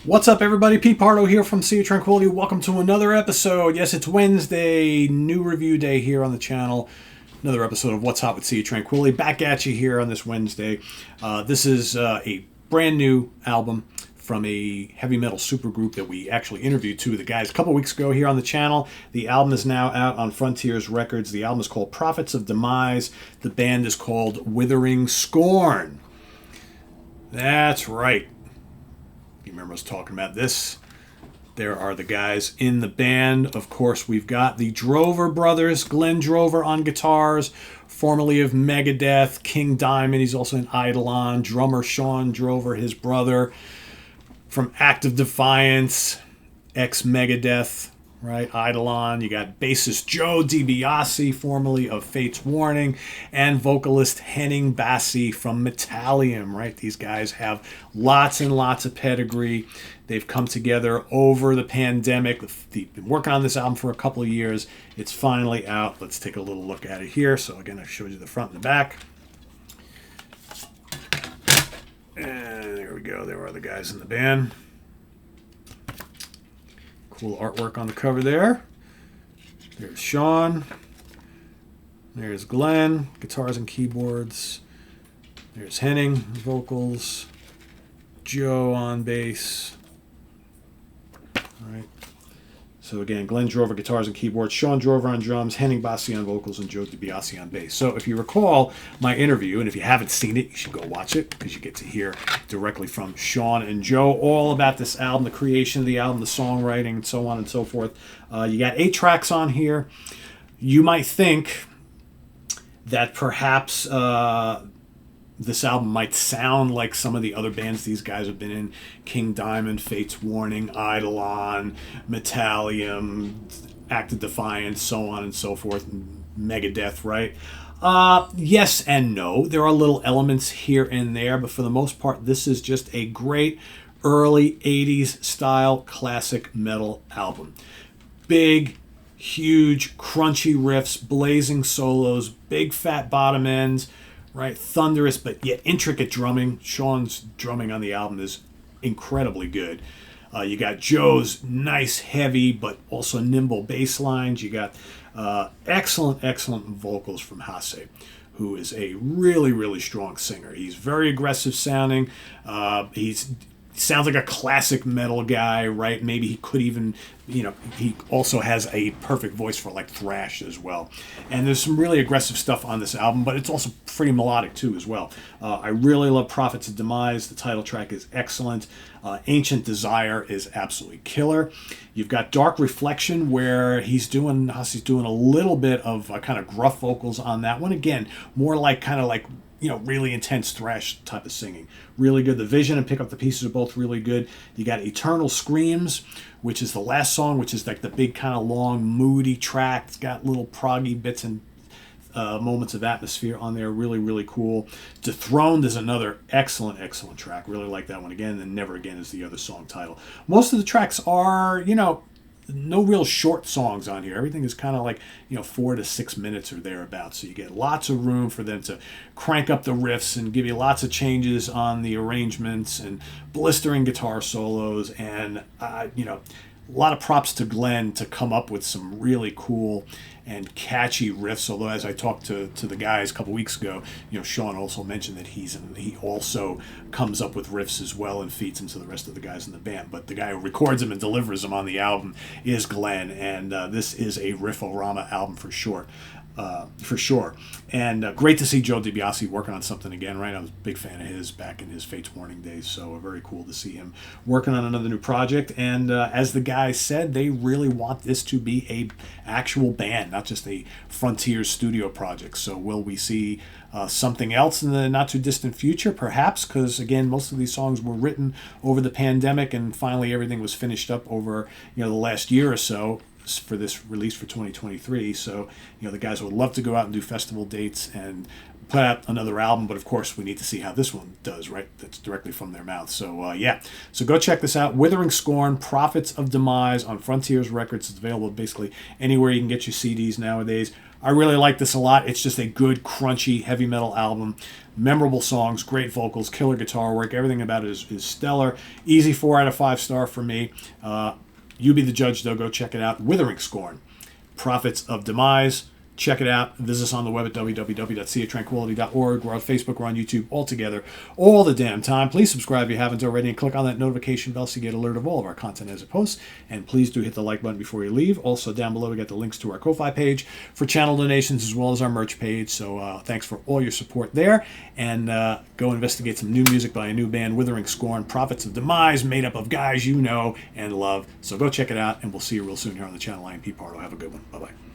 What's up, everybody? Pete Pardo here from Sea of Tranquility. Welcome to another episode. Yes, it's Wednesday, new review day here on the channel. Another episode of What's Hot with Sea of Tranquility. Back at you here on this Wednesday. This is a brand new album from a heavy metal supergroup that we actually interviewed two of the guys a couple weeks ago here on the channel. The album is now out on Frontiers Records. The album is called Prophets of Demise. The band is called Withering Scorn. That's right. You remember us talking about this? There are the guys in the band. Of course, we've got the Drover brothers, Glen Drover on guitars, formerly of Megadeth, King Diamond. He's also in Eidolon. Drummer Shawn Drover, his brother, from Act of Defiance, ex-MEGADETH, right? Eidolon. You got bassist Joe DiBiase, formerly of Fate's Warning, and vocalist Henning Basse from METALIUM, right? These guys have lots and lots of pedigree. They've come together over the pandemic. They've been working on this album for a couple of years. It's finally out. Let's take a little look at it here. So again, I showed you the front and the back. And there we go. There are the guys in the band. Cool artwork on the cover there. There's Shawn. There's Glen, guitars and keyboards. There's Henning, vocals. Joe on bass. All right. So again, Glen Drover, guitars and keyboards, Shawn Drover on drums, Henning Basse on vocals, and Joe DiBiase on bass. So if you recall my interview, and if you haven't seen it, you should go watch it, because you get to hear directly from Shawn and Joe all about this album, the creation of the album, the songwriting, and so on and so forth. You got 8 tracks on here. You might think that perhaps this album might sound like some of the other bands these guys have been in: King Diamond, Fate's Warning, Eidolon, METALIUM, Act of Defiance, so on and so forth, Megadeth, right? Yes and no. There are little elements here and there, but for the most part, this is just a great early 80s style classic metal album. Big, huge, crunchy riffs, blazing solos, big fat bottom ends, right? Thunderous but yet intricate drumming. Shawn's drumming on the album is incredibly good. You got Joe's nice, heavy, but also nimble bass lines. You got excellent vocals from Basse, who is a really, really strong singer. He's very aggressive sounding. Sounds like a classic metal guy, right? Maybe he could even, he also has a perfect voice for like thrash as well. And there's some really aggressive stuff on this album, but it's also pretty melodic too as well. I really love Prophets of Demise. The title track is excellent. Ancient Desire is absolutely killer. You've got Dark Reflection, where Basse's doing a little bit of kind of gruff vocals on that one. Again, more like kind of like, really intense thrash type of singing. Really good. The Vision and Pick Up the Pieces are both really good. You got Eternal Screams, which is the last song, which is like the big kind of long, moody track. It's got little proggy bits and moments of atmosphere on there. Really, really cool. Dethroned is another excellent track. Really like that one again. And Never Again is the other song title. Most of the tracks are, no real short songs on here. Everything is kind of like, 4 to 6 minutes or thereabouts. So you get lots of room for them to crank up the riffs and give you lots of changes on the arrangements and blistering guitar solos. And, a lot of props to Glen to come up with some really cool and catchy riffs. Although, as I talked to the guys a couple weeks ago, Shawn also mentioned that he also comes up with riffs as well and feeds them to the rest of the guys in the band. But the guy who records them and delivers them on the album is Glen, and this is a riff-o-rama album for sure. And great to see Joe DiBiase working on something again, right? I was a big fan of his back in his Fate's Warning days, so very cool to see him working on another new project. And as the guys said, they really want this to be a actual band, not just a Frontiers studio project. So will we see something else in the not too distant future? Perhaps, because again, most of these songs were written over the pandemic, and finally everything was finished up over the last year or so for this release for 2023. So the guys would love to go out and do festival dates and put out another album, but of course we need to see how this one does, right? That's directly from their mouth. So so go check this out. Withering Scorn, Prophets of Demise on Frontiers Records. It's available basically anywhere you can get your CDs nowadays. I really like this a lot. It's just a good, crunchy, heavy metal album. Memorable songs, great vocals, killer guitar work. Everything about it is stellar. Easy 4 out of 5 star for me. You be the judge, though. Go check it out. Withering Scorn, Prophets of Demise. Check it out. Visit us on the web at www.seaoftranquility.org. We're on Facebook. We're on YouTube. All together, all the damn time. Please subscribe if you haven't already, and click on that notification bell so you get alert of all of our content as it posts. And please do hit the like button before you leave. Also, down below, we got the links to our Ko-Fi page for channel donations, as well as our merch page. So thanks for all your support there. And go investigate some new music by a new band, Withering Scorn, Prophets of Demise, made up of guys you know and love. So go check it out, and we'll see you real soon here on the channel. I am Pete Pardo. Have a good one. Bye-bye.